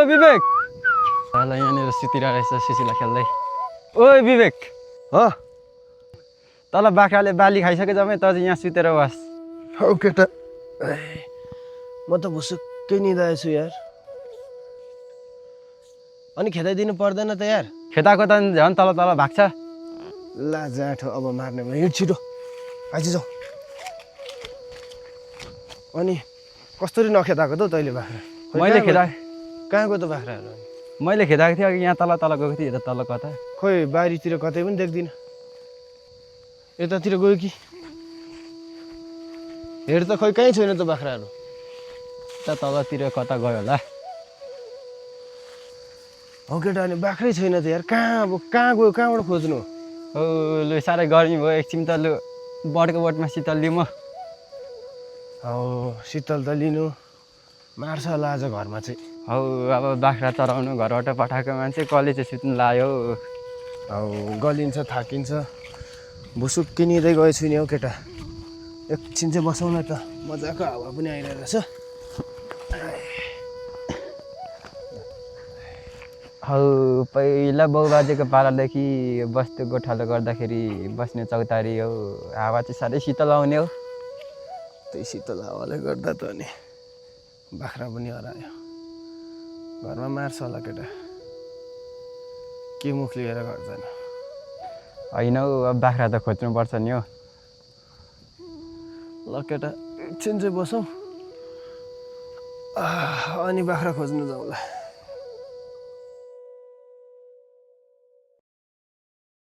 विवेक साला यहाँनिर सुतिरहेको रहेछ सुसिला खेल्दै। ओ विवेक हो तल बाख्राले बाली खाइसके जम्मै त यहाँ सुतेर बस। हौ केटा म त भुसुक्कै निदाएछु यार। अनि खेदाइदिनु पर्दैन त यार? खेताको त झन् तल तल भाग्छ। ला जाठो अब मार्ने भयो, हिँड छिटो आइज जाऊ। अनि कस्तरी नखेदाएको त हौ तैँले बाख्रा? मैले खेदा कहाँ गयो त बाख्राहरू? मैले खेदाएको थिएँ अघि यहाँ तल तल गएको थिएँ यता तल कता। खोइ बारीतिर कतै पनि देख्दिनँ। यतातिर गयो कि? हेर त खोइ कहीँ छैन त बाख्राहरू। त तलतिर कता गयो होला। हौ केटा अनि बाख्रै छैन त यार, कहाँ अब कहाँ गयो, कहाँबाट खोज्नु? हो लु साह्रै गर्मी भयो एकछिन त लु बडको बोटमा शीतल लिउँ म। हौ शीतल त लिनु मार्छ होला आज घरमा चाहिँ। हौ अब बाख्रा चराउनु घरबाट पठाएको मान्छे कसले चाहिँ सुत्नु लायो। हौ गलिन्छ थाकिन्छ। भुसुक्कै निदै गएछु नि हौ केटा। एकछिन चाहिँ बसौँ न त, मजाको हावा पनि आइरहेको छ। हौ पहिला बाउ बाजेको पालादेखि बस्ती गोठालो गर्दाखेरि बस्ने चौतारी हो, हावा चाहिँ साह्रै शीतल आउने हो। त्यही शीतल हावाले गर्दा त अनि बाख्रा पनि हरायो। घरमा मार्छ होला केटा, के मुख लिएर घर जानु? होइन हौ अब बाख्रा त खोज्नुपर्छ नि हौ। ल केटा एकछिन चाहिँ बसौँ अनि बाख्रा खोज्नु जाउँला।